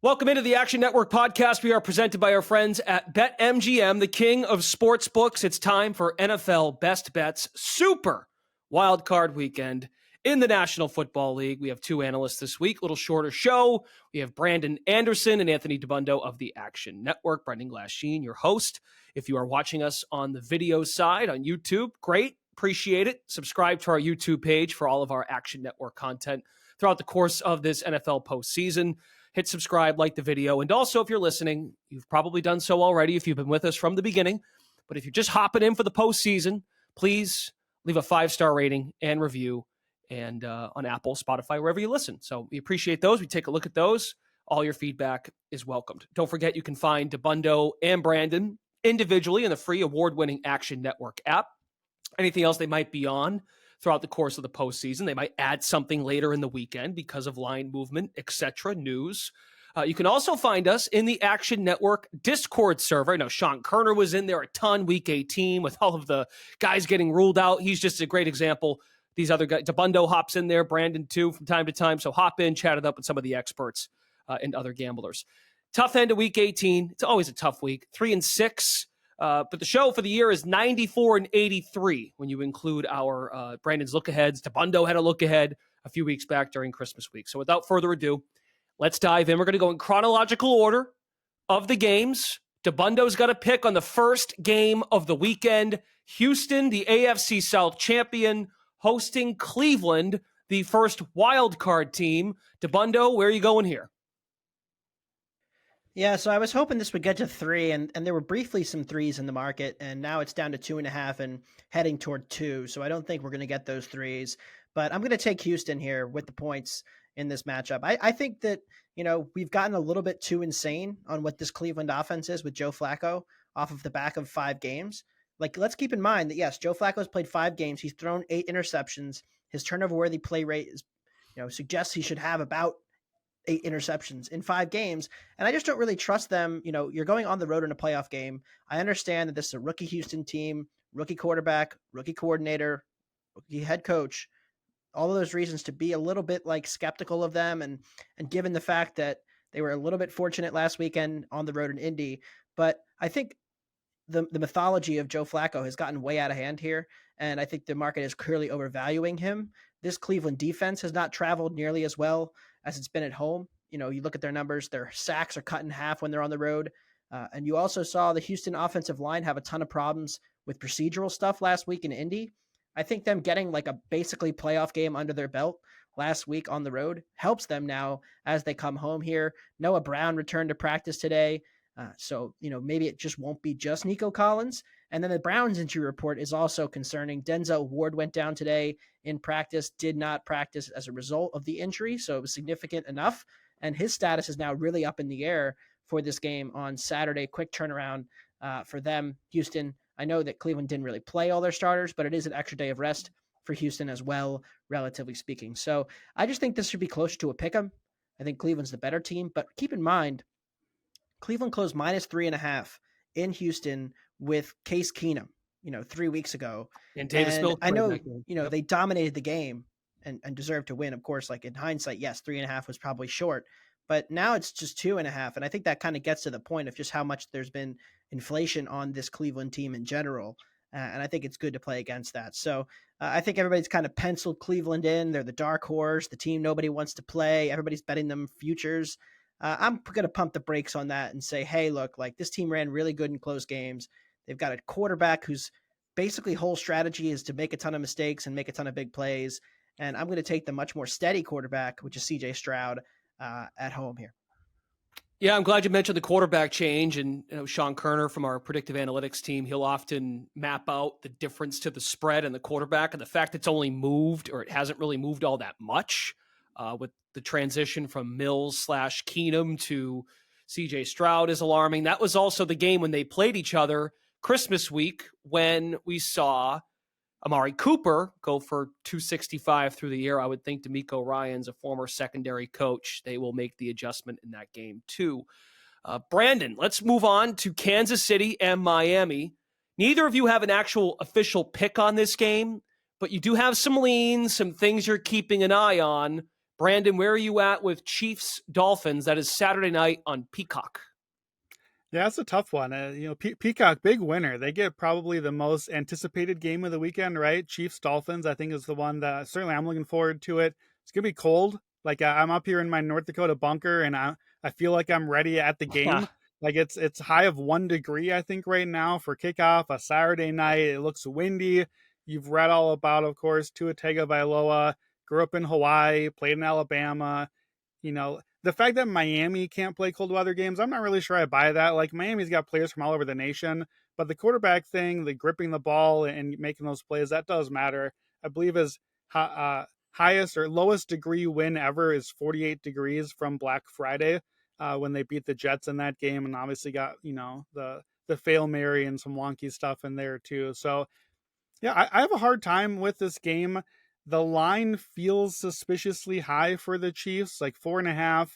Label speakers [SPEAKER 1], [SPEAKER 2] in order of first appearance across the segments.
[SPEAKER 1] Welcome into the Action Network podcast. We are presented by our friends at BetMGM, the king of sports books. It's time for NFL Best Bets Super Wildcard Weekend in the National Football League. We have two analysts this week, a little shorter show. We have Brandon Anderson and Anthony DeBundo of the Action Network. Brendan Glasheen, your host. If you are watching us on the video side on YouTube, great. Appreciate it. Subscribe to our YouTube page for all of our Action Network content throughout the course of this NFL postseason. Hit subscribe, like the video. And also, if you're listening, you've probably done so already if you've been with us from the beginning. But if you're just hopping in for the postseason, please leave a 5-star rating and review and on Apple, Spotify, wherever you listen. So we appreciate those. We take a look at those. All your feedback is welcomed. Don't forget, you can find DeBundo and Brandon individually in the free award-winning Action Network app. Anything else they might be on throughout the course of the postseason. They might add something later in the weekend because of line movement, etc., news. You can also find us in the Action Network Discord server. I know Sean Kerner was in there a ton week 18 with all of the guys getting ruled out. He's just a great example. These other guys, DeBundo hops in there, Brandon too from time to time. So hop in, chat it up with some of the experts and other gamblers. Tough end of week 18. It's always a tough week. 3-6. But the show for the year is 94-83 when you include our Brandon's Lookaheads. DeBundo had a Lookahead a few weeks back during Christmas week. So without further ado, let's dive in. We're going to go in chronological order of the games. DeBundo's got a pick on the first game of the weekend. Houston, the AFC South champion, hosting Cleveland, the first wild card team. DeBundo, where are you going here?
[SPEAKER 2] Yeah, so I was hoping this would get to 3, and there were briefly some 3s in the market, and now it's down to 2.5 and heading toward 2. So I don't think we're going to get those 3s, but I'm going to take Houston here with the points in this matchup. I think that, we've gotten a little bit too insane on what this Cleveland offense is with Joe Flacco off of the back of 5 games. Like, let's keep in mind that, yes, Joe Flacco's played 5 games. He's thrown 8 interceptions. His turnover-worthy play rate is, suggests he should have about 8 interceptions in 5 games. And I just don't really trust them. You're going on the road in a playoff game. I understand that this is a rookie Houston team, rookie quarterback, rookie coordinator, rookie head coach, all of those reasons to be a little bit skeptical of them. And given the fact that they were a little bit fortunate last weekend on the road in Indy, but I think the mythology of Joe Flacco has gotten way out of hand here. And I think the market is clearly overvaluing him. This Cleveland defense has not traveled nearly as well as it's been at home. You look at their numbers, their sacks are cut in half when they're on the road. And you also saw the Houston offensive line have a ton of problems with procedural stuff last week in Indy. I think them getting a basically playoff game under their belt last week on the road helps them now as they come home here. Noah Brown returned to practice today. So maybe it just won't be just Nico Collins. And then the Browns injury report is also concerning. Denzel Ward went down today in practice, did not practice as a result of the injury, so it was significant enough. And his status is now really up in the air for this game on Saturday. Quick turnaround for them. Houston, I know that Cleveland didn't really play all their starters, but it is an extra day of rest for Houston as well, relatively speaking. So I just think this should be closer to a pick'em. I think Cleveland's the better team, but keep in mind, Cleveland closed -3.5 in Houston with Case Keenum, 3 weeks ago.
[SPEAKER 1] And Davis Mills.
[SPEAKER 2] I know, they dominated the game and deserved to win. Of course, in hindsight, yes, 3.5 was probably short, but now it's just 2.5. And I think that kind of gets to the point of just how much there's been inflation on this Cleveland team in general. And I think it's good to play against that. So I think everybody's kind of penciled Cleveland in. They're the dark horse, the team nobody wants to play. Everybody's betting them futures. I'm going to pump the brakes on that and say, hey, look, this team ran really good in close games. They've got a quarterback whose basically whole strategy is to make a ton of mistakes and make a ton of big plays. And I'm going to take the much more steady quarterback, which is CJ Stroud, at home here.
[SPEAKER 1] Yeah, I'm glad you mentioned the quarterback change. And Sean Kerner from our predictive analytics team, he'll often map out the difference to the spread and the quarterback. And the fact it's only moved, or it hasn't really moved all that much with the transition from Mills/Keenum to CJ Stroud is alarming. That was also the game when they played each other Christmas week when we saw Amari Cooper go for 265 through the air. I would think D'Amico Ryans, a former secondary coach, they will make the adjustment in that game too. Brandon, let's move on to Kansas City and Miami. Neither of you have an actual official pick on this game, but you do have some leans, some things you're keeping an eye on. Brandon, where are you at with Chiefs Dolphins? That is Saturday night on Peacock.
[SPEAKER 3] Yeah, that's a tough one. Peacock, big winner. They get probably the most anticipated game of the weekend, right? Chiefs Dolphins, I think, is the one that certainly I'm looking forward to it. It's gonna be cold. Like I'm up here in my North Dakota bunker, and I feel like I'm ready at the game. Like it's high of 1 degree, I think, right now for kickoff, a Saturday night. It looks windy. You've read all about, of course, Tua Tagovailoa. Grew up in Hawaii, played in Alabama. The fact that Miami can't play cold weather games, I'm not really sure I buy that. Like Miami's got players from all over the nation, but the quarterback thing, the gripping the ball and making those plays, that does matter. I believe his highest or lowest degree win ever is 48 degrees from Black Friday when they beat the Jets in that game, and obviously got the Fail Mary and some wonky stuff in there too. So yeah, I have a hard time with this game. The line feels suspiciously high for the Chiefs, like 4.5.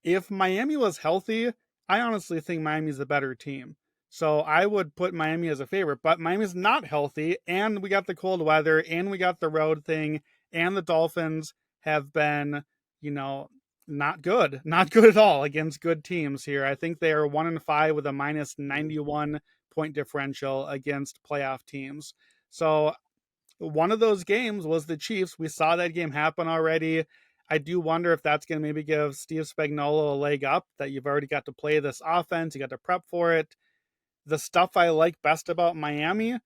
[SPEAKER 3] If Miami was healthy, I honestly think Miami's the better team. So I would put Miami as a favorite, but Miami's not healthy, and we got the cold weather, and we got the road thing, and the Dolphins have been, not good at all against good teams here. I think they are 1-5 with a minus 91 point differential against playoff teams. So one of those games was the Chiefs. We saw that game happen already. I do wonder if that's going to maybe give Steve Spagnuolo a leg up, that you've already got to play this offense. You got to prep for it. The stuff I like best about Miami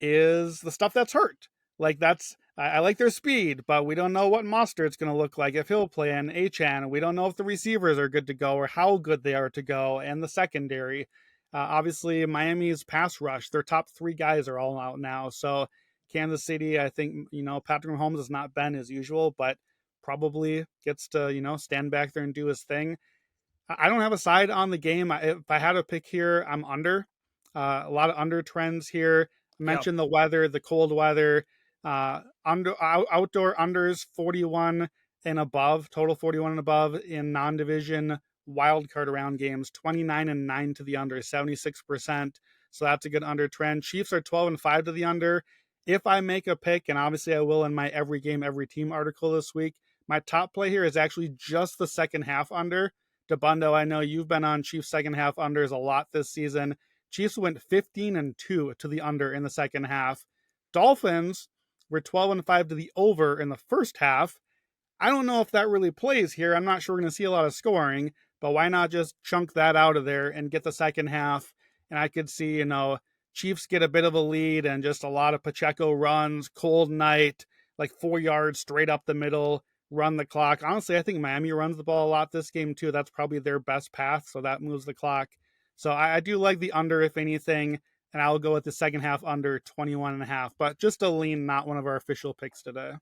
[SPEAKER 3] is the stuff that's hurt. Like I like their speed, but we don't know what Mostert's going to look like if he'll play in Achane. We don't know if the receivers are good to go or how good they are to go, and the secondary. Obviously, Miami's pass rush, their top 3 guys are all out now. So Kansas City, I think, Patrick Mahomes has not been as usual, but probably gets to, stand back there and do his thing. I don't have a side on the game. If I had a pick here, I'm under. A lot of under trends here. I mentioned the weather, the cold weather. Outdoor unders 41 and above, total 41 and above in non-division wildcard round games, 29-9 to the under, 76%. So that's a good under trend. Chiefs are 12-5 to the under. If I make a pick, and obviously I will in my every game, every team article this week, my top play here is actually just the second half under. DeBundo, I know you've been on Chiefs second half unders a lot this season. Chiefs went 15-2 to the under in the second half. Dolphins were 12-5 to the over in the first half. I don't know if that really plays here. I'm not sure we're going to see a lot of scoring, but why not just chunk that out of there and get the second half? And I could see, Chiefs get a bit of a lead and just a lot of Pacheco runs, cold night, like 4 yards straight up the middle, run the clock. Honestly, I think Miami runs the ball a lot this game too. That's probably their best path, so that moves the clock. So I do like the under, if anything, and I'll go with the second half under 21.5, but just a lean, not one of our official picks today.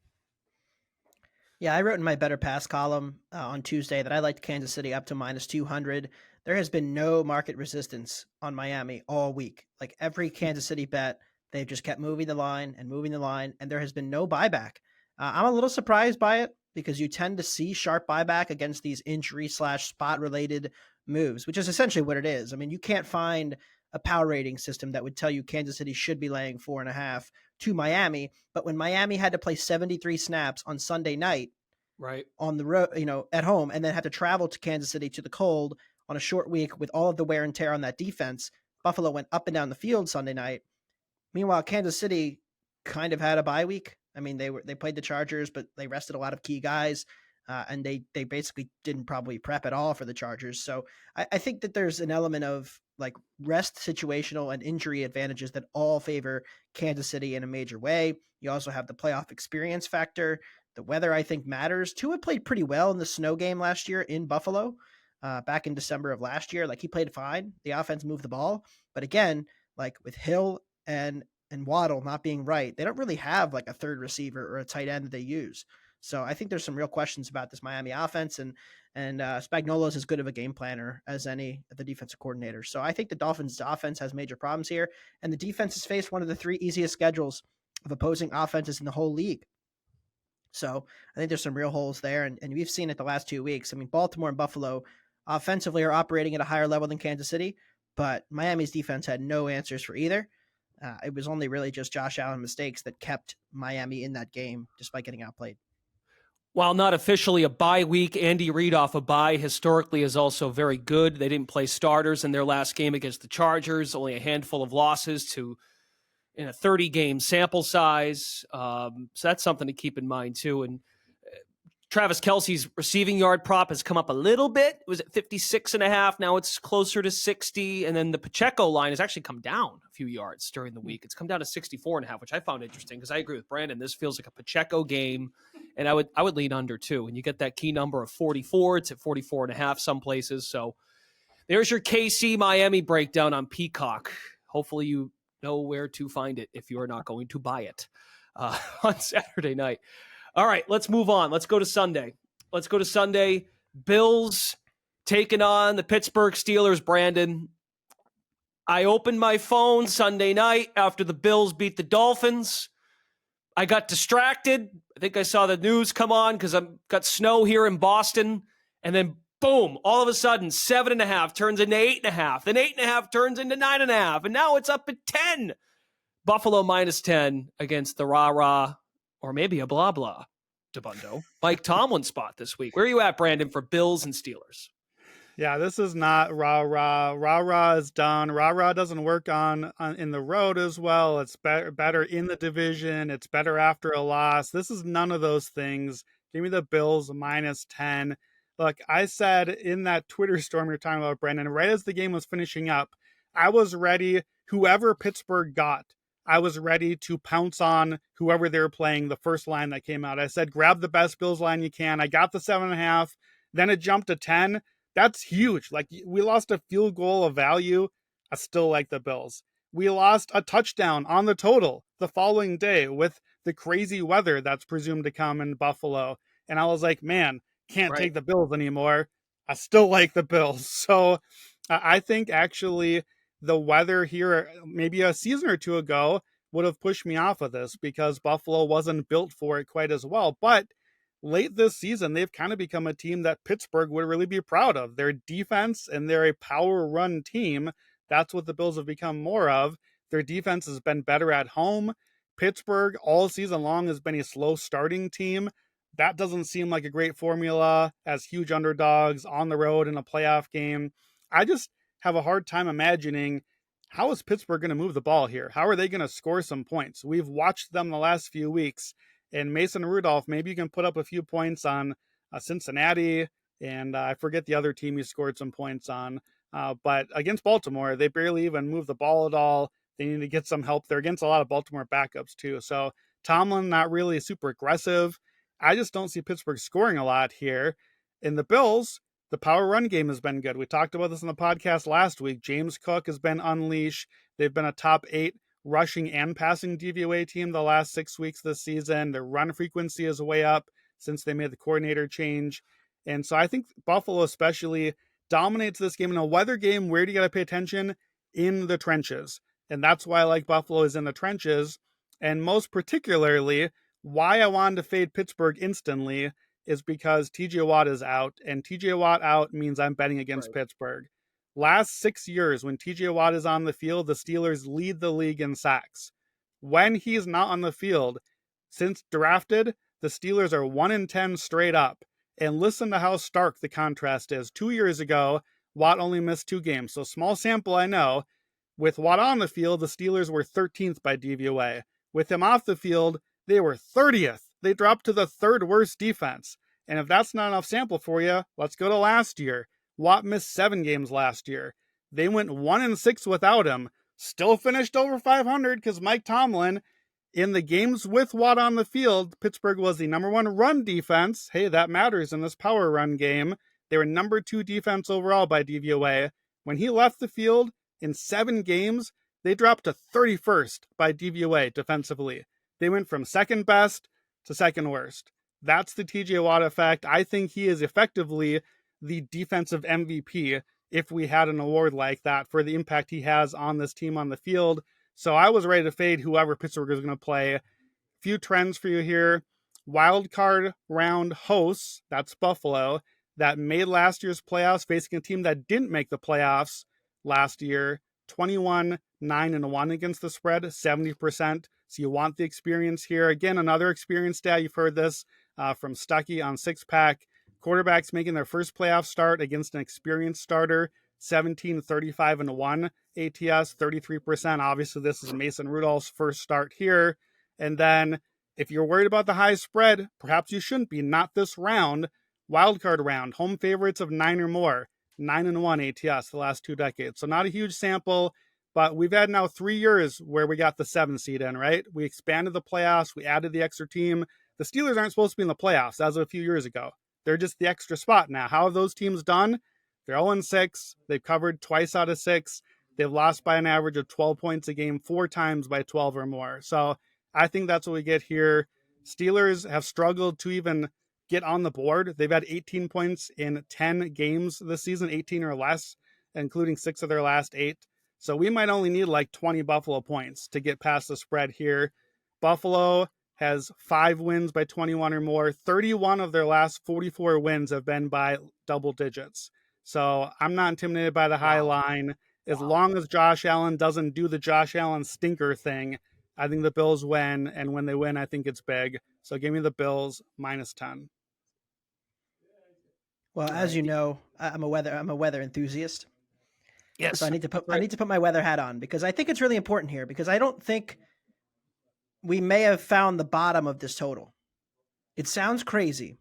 [SPEAKER 2] Yeah, I wrote in my Better Pass column on Tuesday that I liked Kansas City up to minus 200. There has been no market resistance on Miami all week. Like every Kansas City bet, they've just kept moving the line, and there has been no buyback. I'm a little surprised by it because you tend to see sharp buyback against these injury/spot related moves, which is essentially what it is. I mean, you can't find a power rating system that would tell you Kansas City should be laying 4.5 to Miami. But when Miami had to play 73 snaps on Sunday night,
[SPEAKER 1] right
[SPEAKER 2] on the road, at home, and then had to travel to Kansas City to the cold on a short week with all of the wear and tear on that defense, Buffalo went up and down the field Sunday night. Meanwhile, Kansas City kind of had a bye week. I mean, they played the Chargers, but they rested a lot of key guys, and they basically didn't probably prep at all for the Chargers. So I think that there's an element of like rest, situational, and injury advantages that all favor Kansas City in a major way. You also have the playoff experience factor. The weather, I think, matters. Tua played pretty well in the snow game last year in Buffalo, back in December of last year. Like he played fine. The offense moved the ball, but again, like with Hill and Waddle not being right, they don't really have like a third receiver or a tight end that they use. So I think there's some real questions about this Miami offense, and Spagnuolo is as good of a game planner as any of the defensive coordinators. So I think the Dolphins' offense has major problems here, and the defense has faced one of the 3 easiest schedules of opposing offenses in the whole league. So I think there's some real holes there, and we've seen it the last 2 weeks. I mean, Baltimore and Buffalo offensively are operating at a higher level than Kansas City, but Miami's defense had no answers for either. It was only really just Josh Allen mistakes that kept Miami in that game despite getting outplayed.
[SPEAKER 1] While not officially a bye week, Andy Reid off a bye historically is also very good. They didn't play starters in their last game against the Chargers, only a handful of losses in a 30-game sample size. So that's something to keep in mind too. And Travis Kelce's receiving yard prop has come up a little bit. It was at 56.5. Now it's closer to 60. And then the Pacheco line has actually come down a few yards during the week. It's come down to 64.5, which I found interesting because I agree with Brandon. This feels like a Pacheco game, and I would lean under too. And you get that key number of 44. It's at 44.5 some places. So there's your KC Miami breakdown on Peacock. Hopefully you know where to find it if you are not going to buy it on Saturday night. All right, let's move on. Let's go to Sunday. Bills taking on the Pittsburgh Steelers, Brandon. I opened my phone Sunday night after the Bills beat the Dolphins. I got distracted. I think I saw the news come on because I've got snow here in Boston. And then, boom, all of a sudden, 7.5 turns into 8.5. Then 8.5 turns into 9.5. And now it's up at 10. Buffalo -10 against the rah-rah, or maybe a blah-blah, DeBundo. Mike Tomlin spot this week. Where are you at, Brandon, for Bills and Steelers?
[SPEAKER 3] Yeah, this is not rah-rah. Rah-rah is done. Rah-rah doesn't work on in the road as well. It's better in the division. It's better after a loss. This is none of those things. Give me the Bills -10. Look, I said in that Twitter storm you're talking about, Brendan, right as the game was finishing up, I was ready, whoever Pittsburgh got, I was ready to pounce on whoever they were playing, the first line that came out. I said, grab the best Bills line you can. I got the 7.5. Then it jumped to 10. That's huge. Like, we lost a field goal of value. I still like the Bills. We lost a touchdown on the total the following day with the crazy weather that's presumed to come in Buffalo. And I was like, man, can't take the Bills anymore. I still like the Bills. So I think actually the weather here, maybe a season or two ago, would have pushed me off of this because Buffalo wasn't built for it quite as well. But late this season, they've kind of become a team that Pittsburgh would really be proud of. Their defense, and they're a power run team. That's what the Bills have become more of. Their defense has been better at home. Pittsburgh all season long has been a slow starting team. That doesn't seem like a great formula as huge underdogs on the road in a playoff game. I just have a hard time imagining how is Pittsburgh going to move the ball here? How are they going to score some points? We've watched them the last few weeks, and Mason Rudolph, maybe you can put up a few points on Cincinnati, and I forget the other team he scored some points on. But against Baltimore, they barely even move the ball at all. They need to get some help. They're against a lot of Baltimore backups too. So Tomlin, not really super aggressive. I just don't see Pittsburgh scoring a lot here. In the Bills, the power run game has been good. We talked about this in the podcast last week. James Cook has been unleashed. They've been a top 8 rushing and passing DVOA team the last 6 weeks this season. Their run frequency is way up since they made the coordinator change. And so I think Buffalo especially dominates this game. In a weather game, where do you got to pay attention? In the trenches. And that's why I like Buffalo is in the trenches. And most particularly, why I wanted to fade Pittsburgh instantly is because TJ Watt is out, and TJ Watt out means I'm betting against Pittsburgh. Last 6 years, when TJ Watt is on the field, the Steelers lead the league in sacks. When he's not on the field, since drafted, the Steelers are 1-10 straight up. And listen to how stark the contrast is. 2 years ago, Watt only missed 2 games, so small sample, I know. With Watt on the field, the Steelers were 13th by DVOA. With him off the field, they were 30th. They dropped to the 3rd worst defense. And if that's not enough sample for you, let's go to last year. Watt missed 7 games last year. They went 1-6 without him. Still finished over 500 because Mike Tomlin, in the games with Watt on the field, Pittsburgh was the number 1 run defense. Hey, that matters in this power run game. They were number 2 defense overall by DVOA. When he left the field in 7 games, they dropped to 31st by DVOA defensively. They went from 2nd best to 2nd worst. That's the TJ Watt effect. I think he is effectively the defensive MVP if we had an award like that for the impact he has on this team on the field. So I was ready to fade whoever Pittsburgh is going to play. Few trends for you here. Wild card round hosts, that's Buffalo, that made last year's playoffs facing a team that didn't make the playoffs last year. 21-9-1 against the spread, 70%. So you want the experience here. Again, another experience stat. You've heard this from Stuckey on Six Pack. Quarterbacks making their first playoff start against an experienced starter, 17, 35, and 1 ATS, 33%. Obviously, this is Mason Rudolph's first start here. And then if you're worried about the high spread, perhaps you shouldn't be. Not this round. Wildcard round, home favorites of 9 or more, 9-1 ATS the last 2 decades. So not a huge sample, but we've had now 3 years where we got the 7 seed in, right? We expanded the playoffs. We added the extra team. The Steelers aren't supposed to be in the playoffs as of a few years ago. They're just the extra spot now. How have those teams done? They're 0-6. They've covered twice out of 6. They've lost by an average of 12 points a game 4 times by 12 or more. So I think that's what we get here. Steelers have struggled to even get on the board. They've had 18 points in 10 games this season, 18 or less, including 6 of their last 8. So we might only need like 20 Buffalo points to get past the spread here. Buffalo has 5 wins by 21 or more. 31 of their last 44 wins have been by double digits. So I'm not intimidated by the high line. As long as Josh Allen doesn't do the Josh Allen stinker thing, I think the Bills win. And when they win, I think it's big. So give me the Bills -10.
[SPEAKER 2] Well, as you know, I'm a weather enthusiast.
[SPEAKER 1] Yes.
[SPEAKER 2] So I need to put my weather hat on because I think it's really important here because I don't think we may have found the bottom of this total. It sounds crazy,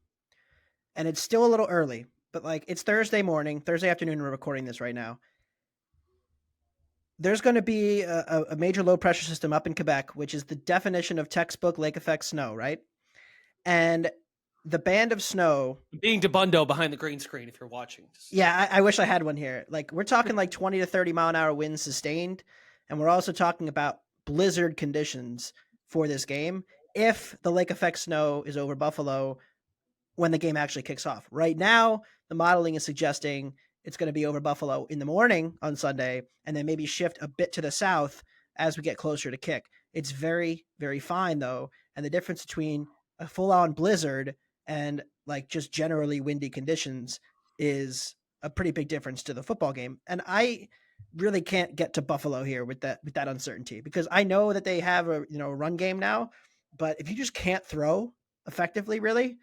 [SPEAKER 2] and it's still a little early, but like it's Thursday afternoon. We're recording this right now. There's going to be a major low pressure system up in Quebec, which is the definition of textbook lake effect snow, right? And the band of snow
[SPEAKER 1] being DeBundo behind the green screen if you're watching.
[SPEAKER 2] Yeah, I wish I had one here. Like we're talking like 20 to 30 mile an hour winds sustained, and we're also talking about blizzard conditions for this game if the lake effect snow is over Buffalo when the game actually kicks off. Right now, the modeling is suggesting it's going to be over Buffalo in the morning on Sunday and then maybe shift a bit to the south as we get closer to kick. It's very, very fine though, and the difference between a full-on blizzard and like just generally windy conditions is a pretty big difference to the football game. And I really can't get to Buffalo here with that uncertainty because I know that they have a run game now, but if you just can't throw effectively, really,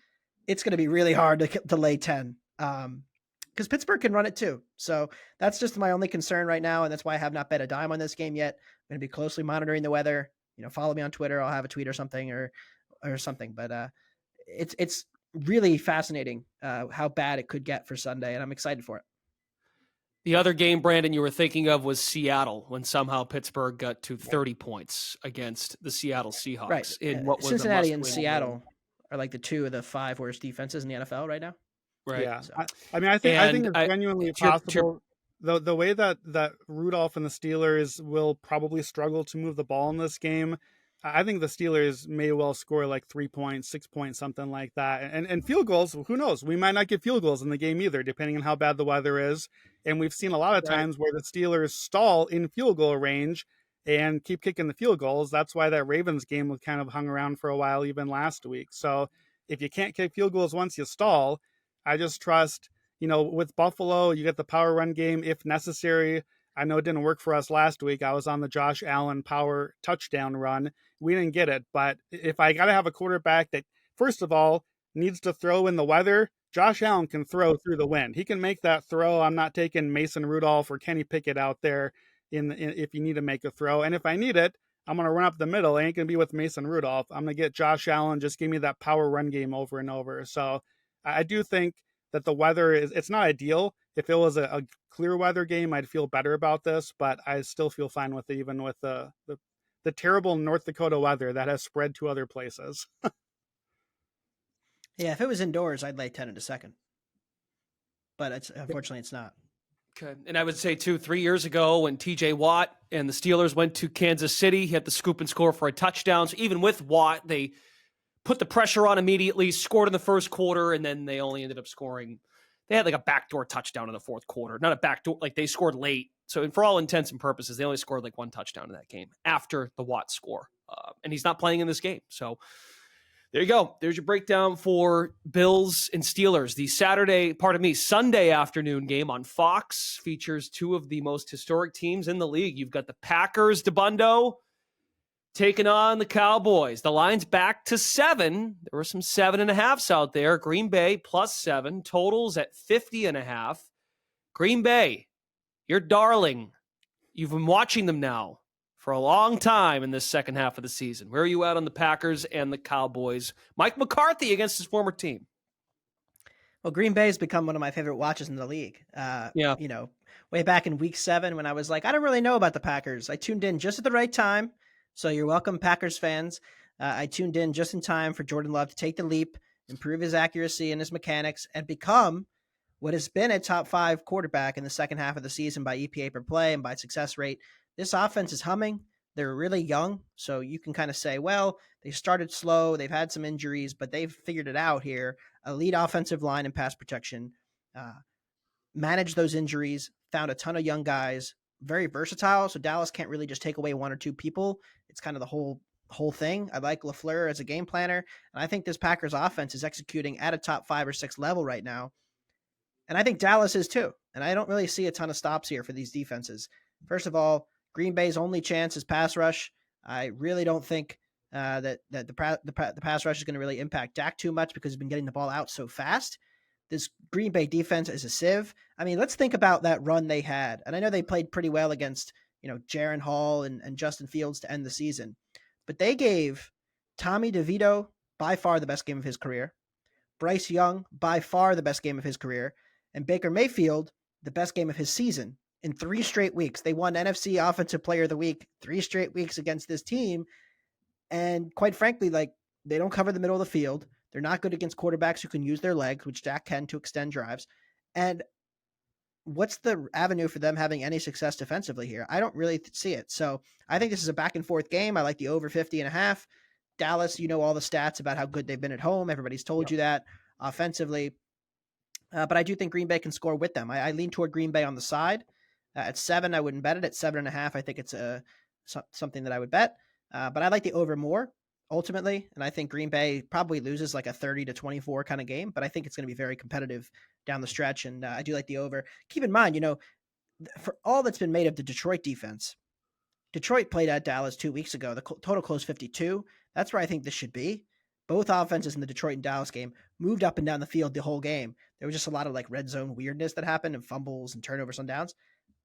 [SPEAKER 2] it's going to be really hard to lay 10 because Pittsburgh can run it too. So that's just my only concern right now, and that's why I have not bet a dime on this game yet. I'm going to be closely monitoring the weather. Follow me on Twitter. I'll have a tweet or something or something. But it's really fascinating how bad it could get for Sunday, and I'm excited for it.
[SPEAKER 1] The other game, Brandon, you were thinking of was Seattle when somehow Pittsburgh got to 30 points against the Seattle Seahawks.
[SPEAKER 2] Right.
[SPEAKER 1] In what was
[SPEAKER 2] Cincinnati and Seattle are like the 2 of the 5 worst defenses in the NFL right now.
[SPEAKER 3] Right. Yeah. So. I think it's genuinely possible. The way that Rudolph and the Steelers will probably struggle to move the ball in this game, I think the Steelers may well score like 3 points, 6 points, something like that. And field goals, who knows? We might not get field goals in the game either, depending on how bad the weather is. And we've seen a lot of times where the Steelers stall in field goal range and keep kicking the field goals. That's why that Ravens game was kind of hung around for a while, even last week. So if you can't kick field goals once you stall, I just trust, with Buffalo, you get the power run game if necessary. I know it didn't work for us last week. I was on the Josh Allen power touchdown run. We didn't get it. But if I got to have a quarterback that, first of all, needs to throw in the weather, Josh Allen can throw through the wind. He can make that throw. I'm not taking Mason Rudolph or Kenny Pickett out there if you need to make a throw. And if I need it, I'm going to run up the middle. I ain't going to be with Mason Rudolph. I'm going to get Josh Allen. Just give me that power run game over and over. So I do think that the weather it's not ideal. If it was a clear weather game, I'd feel better about this, but I still feel fine with it, even with the terrible North Dakota weather that has spread to other places.
[SPEAKER 2] Yeah, if it was indoors, I'd lay 10 in a second. But unfortunately, it's not.
[SPEAKER 1] Okay. And I would say, too, 3 years ago when TJ Watt and the Steelers went to Kansas City, he had the scoop and score for a touchdown. So even with Watt, they put the pressure on immediately, scored in the first quarter, and then they only ended up scoring. They had like a backdoor touchdown in the fourth quarter. Not a backdoor, like they scored late. So for all intents and purposes, they only scored like 1 touchdown in that game after the Watt score. And he's not playing in this game. So there you go. There's your breakdown for Bills and Steelers. The Sunday afternoon game on Fox features 2 of the most historic teams in the league. You've got the Packers, DeBundo, taking on the Cowboys. The line's back to 7. There were some 7.5s out there. Green Bay +7. Totals at 50.5. Green Bay, your darling. You've been watching them now for a long time in this second half of the season. Where are you at on the Packers and the Cowboys? Mike McCarthy against his former team.
[SPEAKER 2] Well, Green Bay has become one of my favorite watches in the league.
[SPEAKER 1] Yeah.
[SPEAKER 2] Way back in week 7 when I was like, I don't really know about the Packers. I tuned in just at the right time. So you're welcome, Packers fans. I tuned in just in time for Jordan Love to take the leap, improve his accuracy and his mechanics, and become what has been a top 5 quarterback in the second half of the season by EPA per play and by success rate. This offense is humming. They're really young, so you can kind of say, well, they started slow. They've had some injuries, but they've figured it out here. Elite offensive line and pass protection, managed those injuries, found a ton of young guys, very versatile. So Dallas can't really just take away 1 or 2 people. It's kind of the whole thing. I like LaFleur as a game planner, and I think this Packers offense is executing at a top 5 or 6 level right now. And I think Dallas is too. And I don't really see a ton of stops here for these defenses. First of all, Green Bay's only chance is pass rush. I really don't think that the pass rush is going to really impact Dak too much because he's been getting the ball out so fast. This Green Bay defense is a sieve. I mean, let's think about that run they had. And I know they played pretty well against, Jaron Hall and Justin Fields to end the season. But they gave Tommy DeVito by far the best game of his career, Bryce Young by far the best game of his career, and Baker Mayfield the best game of his season in 3 straight weeks. They won NFC Offensive Player of the Week 3 straight weeks against this team. And quite frankly, they don't cover the middle of the field. They're not good against quarterbacks who can use their legs, which Dak can to extend drives. And what's the avenue for them having any success defensively here? I don't really see it. So I think this is a back and forth game. I like the over 50.5. Dallas, all the stats about how good they've been at home. Everybody's told you that offensively. But I do think Green Bay can score with them. I lean toward Green Bay on the side. At 7, I wouldn't bet it. At 7.5, I think it's something that I would bet. But I like the over more ultimately. And I think Green Bay probably loses like a 30-24 kind of game, but I think it's going to be very competitive down the stretch. And I do like the over. Keep in mind, for all that's been made of the Detroit defense, Detroit played at Dallas 2 weeks ago. The total closed 52. That's where I think this should be. Both offenses in the Detroit and Dallas game moved up and down the field the whole game. There was just a lot of red zone weirdness that happened and fumbles and turnovers on downs.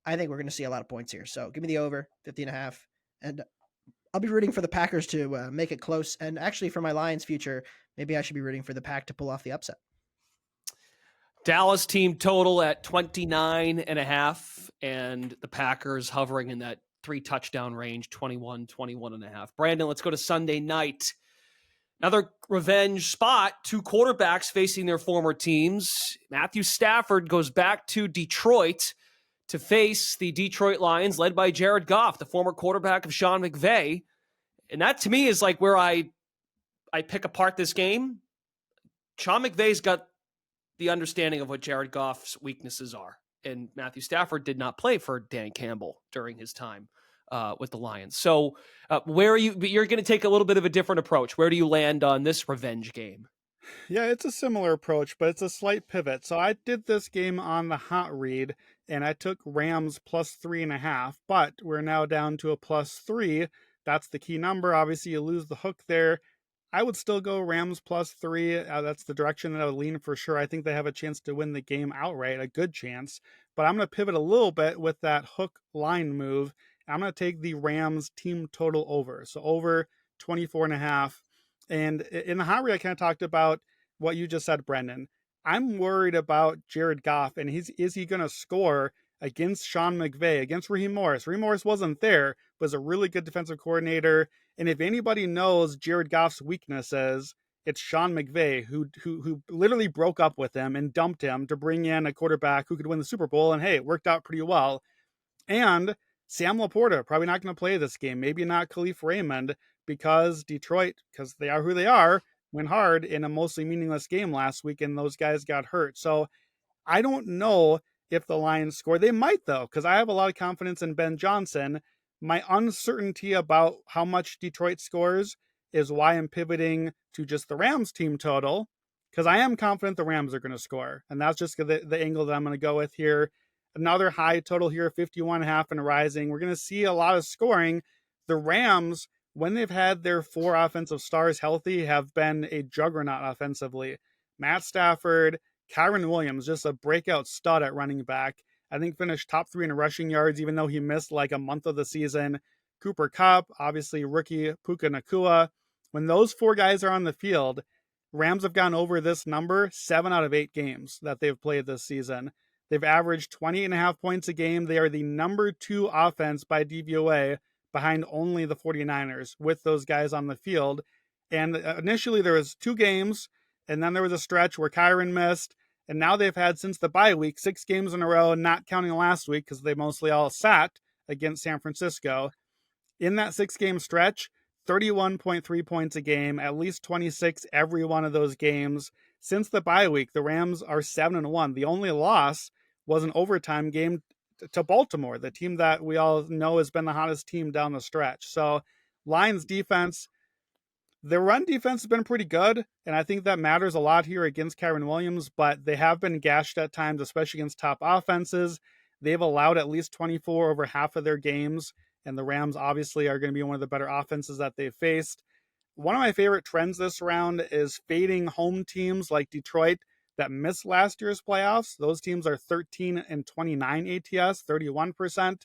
[SPEAKER 2] I think we're going to see a lot of points here. So give me the over 50.5. And I'll be rooting for the Packers to make it close. And actually for my Lions future, maybe I should be rooting for the Pack to pull off the upset.
[SPEAKER 1] Dallas team total at 29.5 and the Packers hovering in that 3 touchdown range, 21.5. Brandon, let's go to Sunday night. Another revenge spot, 2 quarterbacks facing their former teams. Matthew Stafford goes back to Detroit to face the Detroit Lions led by Jared Goff, the former quarterback of Sean McVay. And that to me is where I pick apart this game. Sean McVay's got the understanding of what Jared Goff's weaknesses are. And Matthew Stafford did not play for Dan Campbell during his time with the Lions. So where are you? You're going to take a little bit of a different approach. Where do you land on this revenge game?
[SPEAKER 3] Yeah, it's a similar approach, but it's a slight pivot. So I did this game on the hot read, and I took Rams +3.5, but we're now down to a +3. That's the key number. Obviously, you lose the hook there. I would still go Rams +3. That's the direction that I would lean for sure. I think they have a chance to win the game outright, a good chance. But I'm going to pivot a little bit with that hook line move. I'm going to take the Rams team total over. So over 24.5. And in the hot read, I kind of talked about what you just said, Brendan. I'm worried about Jared Goff, and is he going to score against Sean McVay, against Raheem Morris? Raheem Morris wasn't there, but was a really good defensive coordinator. And if anybody knows Jared Goff's weaknesses, it's Sean McVay, who literally broke up with him and dumped him to bring in a quarterback who could win the Super Bowl. And hey, it worked out pretty well. And Sam Laporta probably not going to play this game. Maybe not Khalif Raymond, because Detroit, because they are who they are, went hard in a mostly meaningless game last week, and those guys got hurt. So I don't know if the Lions score. They might, though, because I have a lot of confidence in Ben Johnson. My uncertainty about how much Detroit scores is why I'm pivoting to just the Rams team total, because I am confident the Rams are going to score. And that's just the angle that I'm going to go with here. Another high total here, 51.5 and rising. We're going to see a lot of scoring. The Rams when they've had their 4 offensive stars healthy, have been a juggernaut offensively. Matt Stafford, Kyron Williams, just a breakout stud at running back. I think finished top 3 in rushing yards, even though he missed like a month of the season. Cooper Kupp, obviously rookie Puka Nacua. When those 4 guys are on the field, Rams have gone over this number 7 out of 8 games that they've played this season. They've averaged 20.5 points a game. They are the number 2 offense by DVOA, behind only the 49ers with those guys on the field. And initially there was 2 games, and then there was a stretch where Kyron missed. And now they've had, since the bye week, 6 games in a row, not counting last week because they mostly all sat against San Francisco. In that 6-game stretch, 31.3 points a game, at least 26 every one of those games. Since the bye week, the Rams are 7-1. The only loss was an overtime game to Baltimore, the team that we all know has been the hottest team down the stretch. So Lions defense, their run defense has been pretty good, and I think that matters a lot here against Kyron Williams, but they have been gashed at times, especially against top offenses. They've allowed at least 24 over half of their games, and the Rams obviously are going to be one of the better offenses that they've faced. One of my favorite trends this round is fading home teams like Detroit that missed last year's playoffs. Those teams are 13 and 29 ATS, 31%.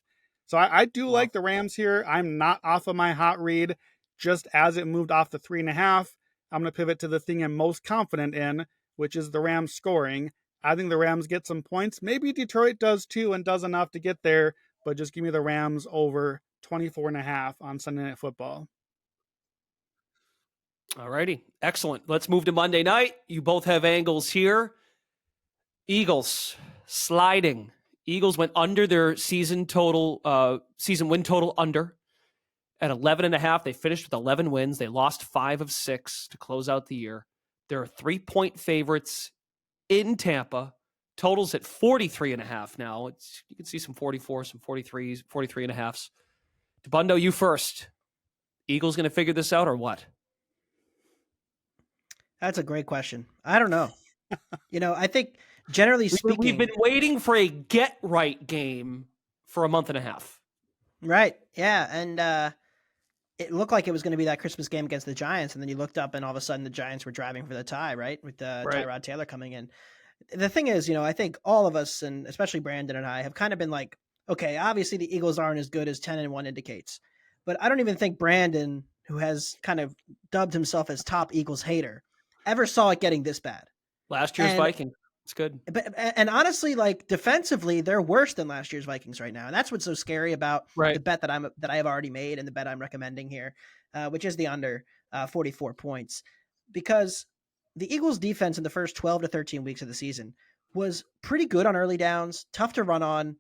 [SPEAKER 3] So I do like the Rams here. I'm not off of my hot read. Just as it moved off the 3.5, I'm going to pivot to the thing I'm most confident in, which is the Rams scoring. I think the Rams get some points. Maybe Detroit does too and does enough to get there, but just give me the Rams over 24.5 on Sunday Night Football.
[SPEAKER 1] All righty. Excellent. Let's move to Monday night. You both have angles here. Eagles sliding. Eagles went under their season win total under at 11.5. They finished with 11 wins. They lost 5 of 6 to close out the year. They're 3-point favorites in Tampa. Totals at 43.5 now. You can see some 44, some 43s, 43.5s. DeBundo, you first. Eagles going to figure this out or what?
[SPEAKER 2] That's a great question. I don't know. I think generally speaking,
[SPEAKER 1] we've been waiting for a get right game for a month and a half.
[SPEAKER 2] Right. Yeah. And it looked like it was going to be that Christmas game against the Giants. And then you looked up and all of a sudden the Giants were driving for the tie, right? With Tyrod Taylor coming in. The thing is, I think all of us, and especially Brandon and I, have kind of been like, okay, obviously the Eagles aren't as good as 10-1 indicates. But I don't even think Brandon, who has kind of dubbed himself as top Eagles hater, ever saw it getting this bad.
[SPEAKER 1] Last year's Viking. It's good.
[SPEAKER 2] And honestly, like defensively, they're worse than last year's Vikings right now. And that's what's so scary about the bet that I have already made and the bet I'm recommending here, which is the under 44 points. Because the Eagles defense in the first 12 to 13 weeks of the season was pretty good on early downs, tough to run on,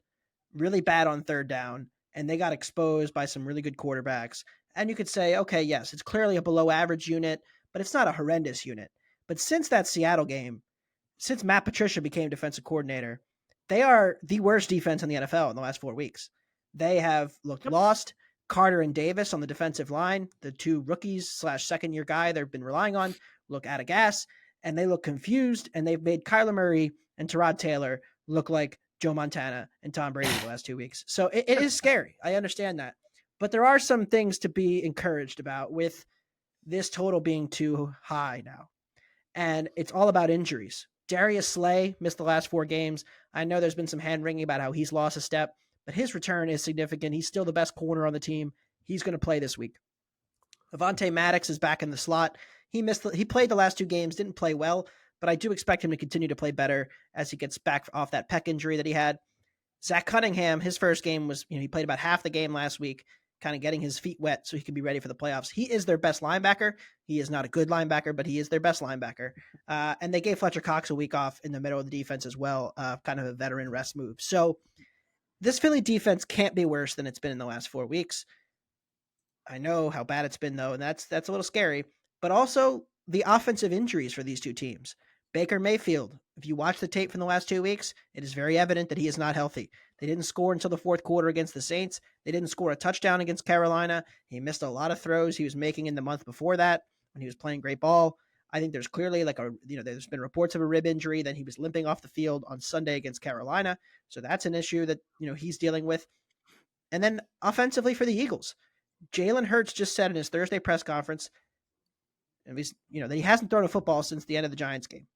[SPEAKER 2] really bad on third down. And they got exposed by some really good quarterbacks. And you could say, okay, yes, it's clearly a below average unit, but it's not a horrendous unit. But since that Seattle game, since Matt Patricia became defensive coordinator, they are the worst defense in the NFL in the last 4 weeks. They have looked lost. Carter and Davis on the defensive line, the 2 rookies / second-year guy they've been relying on, look out of gas, and they look confused, and they've made Kyler Murray and Tyrod Taylor look like Joe Montana and Tom Brady the last 2 weeks. So it is scary. I understand that. But there are some things to be encouraged about with this total being too high now. And it's all about injuries. Darius Slay missed the last 4 games. I know there's been some hand-wringing about how he's lost a step, but his return is significant. He's still the best corner on the team. He's going to play this week. Avonte Maddox is back in the slot. He played the last 2 games, didn't play well, but I do expect him to continue to play better as he gets back off that pec injury that he had. Zach Cunningham, his first game was, he played about half the game last week, kind of getting his feet wet so he can be ready for the playoffs. He is their best linebacker. He is not a good linebacker, but he is their best linebacker. And they gave Fletcher Cox a week off in the middle of the defense as well, kind of a veteran rest move. So this Philly defense can't be worse than it's been in the last 4 weeks. I know how bad it's been, though, and that's a little scary. But also the offensive injuries for these 2 teams. Baker Mayfield, if you watch the tape from the last 2 weeks, it is very evident that he is not healthy. They didn't score until the 4th quarter against the Saints. They didn't score a touchdown against Carolina. He missed a lot of throws he was making in the month before that when he was playing great ball. I think there's clearly there's been reports of a rib injury that he was limping off the field on Sunday against Carolina. So that's an issue that, he's dealing with. And then offensively for the Eagles, Jalen Hurts just said in his Thursday press conference, and that he hasn't thrown a football since the end of the Giants game.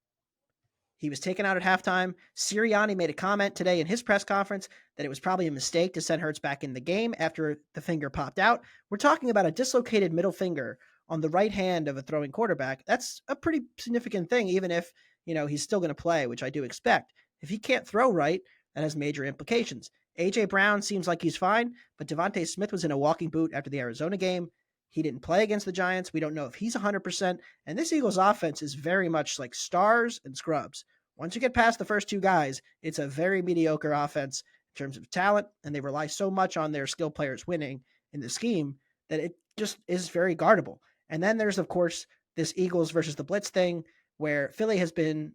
[SPEAKER 2] He was taken out at halftime. Sirianni made a comment today in his press conference that it was probably a mistake to send Hurts back in the game after the finger popped out. We're talking about a dislocated middle finger on the right hand of a throwing quarterback. That's a pretty significant thing, even if, he's still going to play, which I do expect. If he can't throw right, that has major implications. A.J. Brown seems like he's fine, but Devontae Smith was in a walking boot after the Arizona game. He didn't play against the Giants. We don't know if he's 100%. And this Eagles offense is very much like stars and scrubs. Once you get past the first two guys, it's a very mediocre offense in terms of talent, and they rely so much on their skill players winning in the scheme that it just is very guardable. And then there's, of course, this Eagles versus the Blitz thing where Philly has been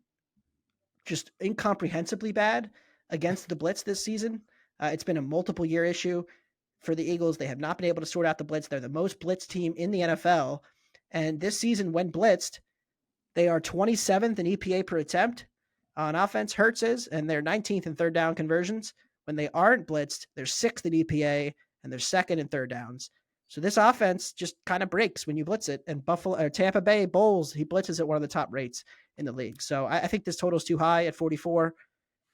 [SPEAKER 2] just incomprehensibly bad against the Blitz this season. It's been a multiple year issue for the Eagles. They have not been able to sort out the blitz. They're the most blitz team in the NFL. And this season, when blitzed, they are 27th in EPA per attempt on offense, Hurts is, and they're 19th in third down conversions. When they aren't blitzed, they're 6th in EPA, and they're 2nd in third downs. So this offense just kind of breaks when you blitz it. And Tampa Bay Bowles, he blitzes at one of the top rates in the league. So I think this total is too high at 44.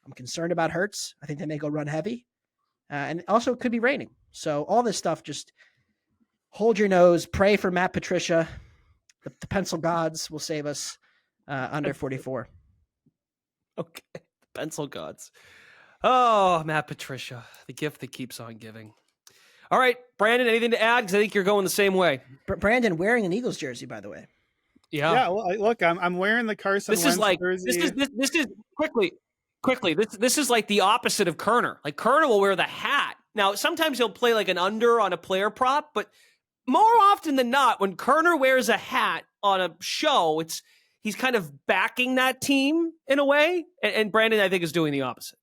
[SPEAKER 2] I'm concerned about Hurts. I think they may go run heavy. And also it could be raining. So all this stuff, just hold your nose, pray for Matt Patricia. The pencil gods will save us under 44.
[SPEAKER 1] Okay, the pencil gods. Oh, Matt Patricia, the gift that keeps on giving. All right, Brandon, anything to add? Because I think you're going the same way.
[SPEAKER 2] Brandon wearing an Eagles jersey, by the way.
[SPEAKER 1] Yeah.
[SPEAKER 3] Yeah. Well, look, I'm wearing the Carson Wentz jersey.
[SPEAKER 1] This is quickly. This is like the opposite of Kerner. Like Kerner will wear the hat. Now, sometimes he'll play like an under on a player prop, but more often than not, when Kerner wears a hat on a show, he's kind of backing that team in a way. And Brandon, I think, is doing the opposite.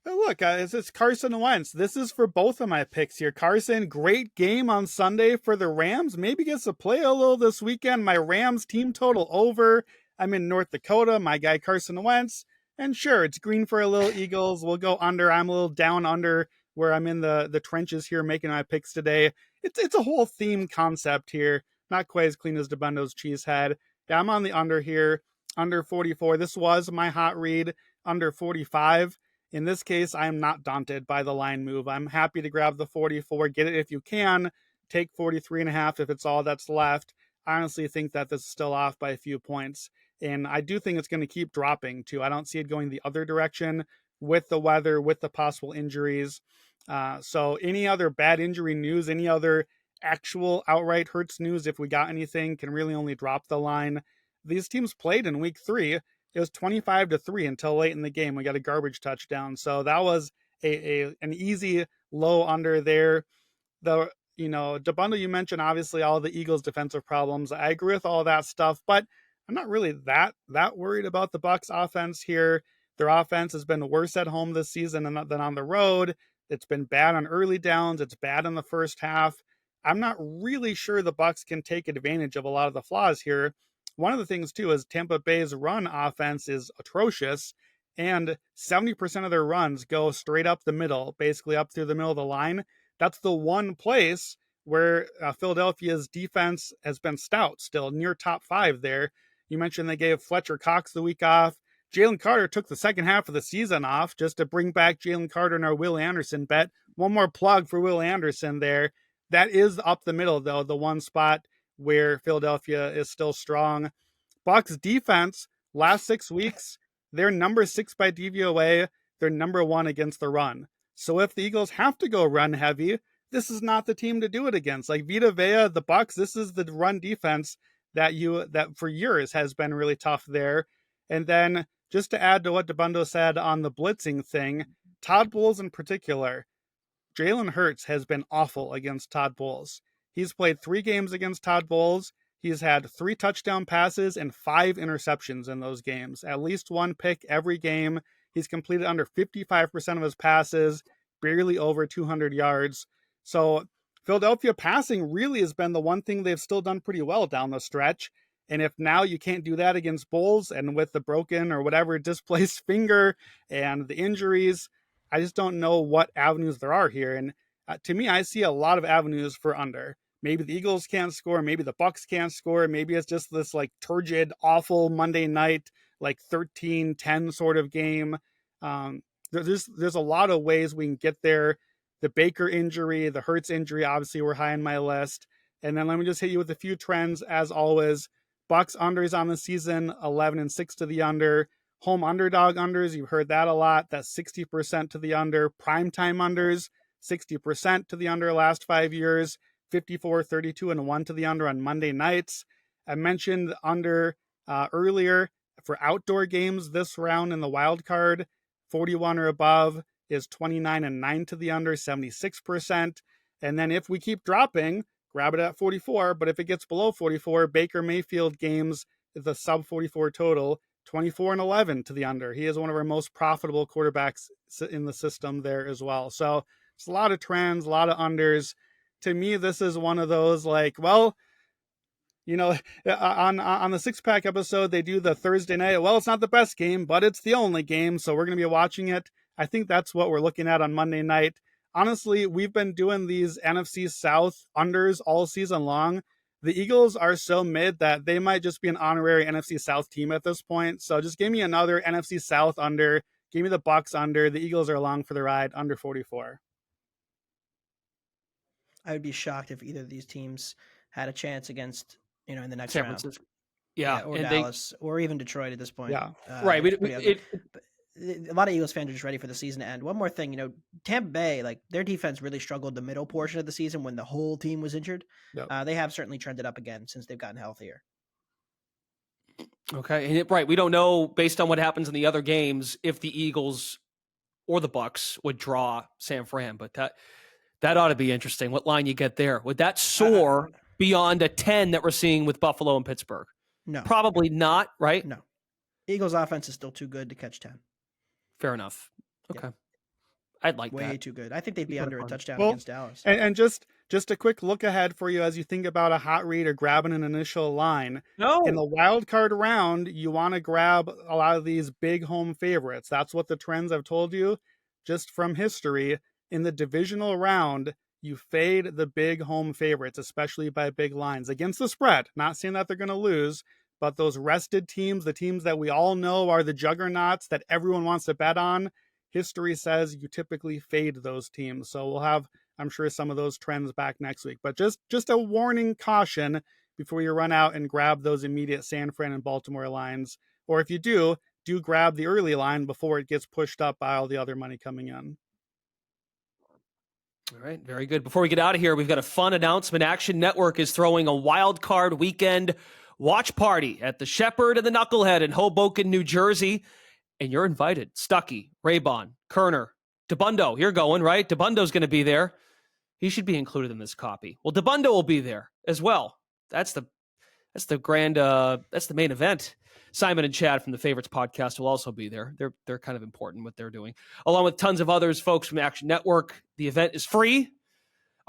[SPEAKER 3] Look, it's Carson Wentz. This is for both of my picks here. Carson, great game on Sunday for the Rams. Maybe gets to play a little this weekend. My Rams team total over. I'm in North Dakota. My guy Carson Wentz. And sure, it's green for a little Eagles. We'll go under. I'm a little down under where I'm in the trenches here making my picks today. It's a whole theme concept here. Not quite as clean as DeBundo's cheesehead. Yeah, I'm on the under here. Under 44. This was my hot read. Under 45. In this case, I am not daunted by the line move. I'm happy to grab the 44. Get it if you can. Take 43.5 if it's all that's left. I honestly think that this is still off by a few points. And I do think it's going to keep dropping too. I don't see it going the other direction with the weather, with the possible injuries. So any other bad injury news, any other actual outright Hurts news, if we got anything, can really only drop the line. These teams played in week 3. It was 25-3 until late in the game. We got a garbage touchdown. So that was an easy low under there. DeBundo, you mentioned obviously all the Eagles' defensive problems. I agree with all that stuff, but I'm not really that worried about the Bucs offense here. Their offense has been worse at home this season than on the road. It's been bad on early downs. It's bad in the first half. I'm not really sure the Bucs can take advantage of a lot of the flaws here. One of the things, too, is Tampa Bay's run offense is atrocious, and 70% of their runs go straight up the middle, basically up through the middle of the line. That's the one place where Philadelphia's defense has been stout, still near top 5 there. You mentioned they gave Fletcher Cox the week off. Jalen Carter took the second half of the season off just to bring back Jalen Carter in our Will Anderson bet. One more plug for Will Anderson there. That is up the middle, though, the one spot where Philadelphia is still strong. Bucs defense, last 6 weeks, they're number 6 by DVOA. They're number 1 against the run. So if the Eagles have to go run heavy, this is not the team to do it against. Like Vita Vea, the Bucs, this is the run defense that for years has been really tough there. And then just to add to what DeBundo said on the blitzing thing, Todd Bowles in particular, Jalen Hurts has been awful against Todd Bowles. He's played 3 games against Todd Bowles. He's had 3 touchdown passes and 5 interceptions in those games. At least 1 pick every game. He's completed under 55% of his passes, barely over 200 yards. So Philadelphia passing really has been the one thing they've still done pretty well down the stretch. And if now you can't do that against Bowles and with the broken or whatever displaced finger and the injuries, I just don't know what avenues there are here. And To me, I see a lot of avenues for under. Maybe the Eagles can't score. Maybe the Bucs can't score. Maybe it's just this like turgid, awful Monday night, like 13-10 sort of game. There's a lot of ways we can get there. The Baker injury, the Hurts injury, obviously were high on my list. And then let me just hit you with a few trends as always. Bucs unders on the season, 11-6 to the under. Home underdog unders, you've heard that a lot. That's 60% to the under. Primetime unders, 60% to the under last 5 years. 54, 32, and 1 to the under on Monday nights. I mentioned under earlier for outdoor games this round in the wild card. 41 or above is 29-9 to the under, 76%. And then if we keep dropping, grab it at 44. But if it gets below 44, Baker Mayfield games, the sub 44 total, 24-11 to the under. He is one of our most profitable quarterbacks in the system there as well. So it's a lot of trends, a lot of unders. To me, this is one of those like, well, you know, on the Six Pack episode, they do the Thursday night. Well, it's not the best game, but it's the only game, so we're going to be watching it. I think that's what we're looking at on Monday night. Honestly, we've been doing these NFC South unders all season long. The Eagles are so mid that they might just be an honorary NFC South team at this point. So just give me another NFC South under. Give me the Bucs under. The Eagles are along for the ride, under 44.
[SPEAKER 2] I would be shocked if either of these teams had a chance against, in the next
[SPEAKER 1] San
[SPEAKER 2] round.
[SPEAKER 1] Francisco. Yeah,
[SPEAKER 2] or Dallas, or even Detroit at this point.
[SPEAKER 3] Yeah,
[SPEAKER 1] right.
[SPEAKER 2] A lot of Eagles fans are just ready for the season to end. One more thing, Tampa Bay, like their defense really struggled the middle portion of the season when the whole team was injured. Yep. They have certainly trended up again since they've gotten healthier.
[SPEAKER 1] Okay, right. We don't know based on what happens in the other games if the Eagles or the Bucs would draw San Fran, but that ought to be interesting. What line you get there? Would that soar beyond a 10 that we're seeing with Buffalo and Pittsburgh?
[SPEAKER 2] No.
[SPEAKER 1] Probably not, right?
[SPEAKER 2] No. Eagles offense is still too good to catch 10.
[SPEAKER 1] Fair enough. Okay.
[SPEAKER 2] Yeah.
[SPEAKER 1] I'd like
[SPEAKER 2] way
[SPEAKER 1] that.
[SPEAKER 2] too good. I think they'd be under a touchdown
[SPEAKER 3] well,
[SPEAKER 2] against Dallas.
[SPEAKER 3] And just a quick look ahead for you as you think about a hot read or grabbing an initial line.
[SPEAKER 1] No.
[SPEAKER 3] In the wild card round, you want to grab a lot of these big home favorites. That's what the trends I've told you just from history. In the divisional round, you fade the big home favorites, especially by big lines against the spread. Not saying that they're going to lose, but those rested teams, the teams that we all know are the juggernauts that everyone wants to bet on, history says you typically fade those teams. So we'll have, I'm sure, some of those trends back next week. But just a warning, caution before you run out and grab those immediate San Fran and Baltimore lines. Or if you do grab the early line before it gets pushed up by all the other money coming in.
[SPEAKER 1] All right, very good. Before we get out of here, we've got a fun announcement. Action Network is throwing a wild card weekend watch party at the Shepherd and the Knucklehead in Hoboken, New Jersey. And you're invited. Stuckey, Raybon, Kerner, DeBundo. You're going, right? DeBundo's going to be there. He should be included in this copy. Well, DeBundo will be there as well. That's the main event. Simon and Chad from the Favorites podcast will also be there. They're kind of important what they're doing, along with tons of others, folks from Action Network. The event is free.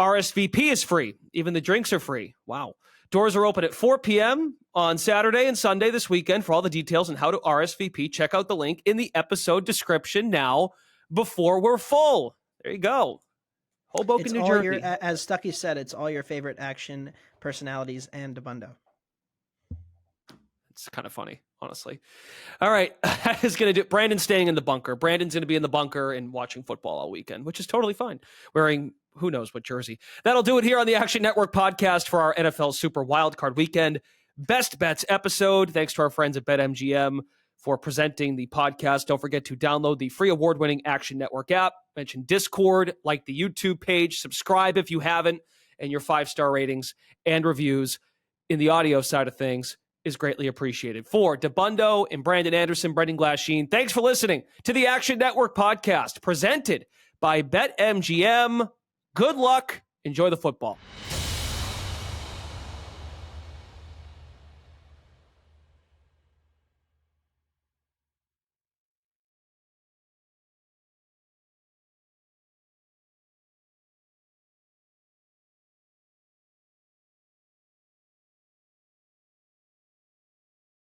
[SPEAKER 1] RSVP is free. Even the drinks are free. Wow. Doors are open at 4 p.m. on Saturday and Sunday this weekend. For all the details on how to RSVP, check out the link in the episode description now before we're full. There you go. Hoboken, New Jersey.
[SPEAKER 2] As Stuckey said, it's all your favorite Action personalities and DeBundo.
[SPEAKER 1] It's kind of funny, honestly. All right. That is going to do it. Brandon's staying in the bunker. Brandon's going to be in the bunker and watching football all weekend, which is totally fine. Wearing who knows what jersey. That'll do it here on the Action Network podcast for our NFL Super Wildcard Weekend Best Bets episode. Thanks to our friends at BetMGM for presenting the podcast. Don't forget to download the free award-winning Action Network app. Mention Discord, like the YouTube page, subscribe if you haven't, and your 5-star ratings and reviews in the audio side of things is greatly appreciated. For DeBundo and Brandon Anderson, Brendan Glasheen, thanks for listening to the Action Network podcast presented by BetMGM. Good luck. Enjoy the football.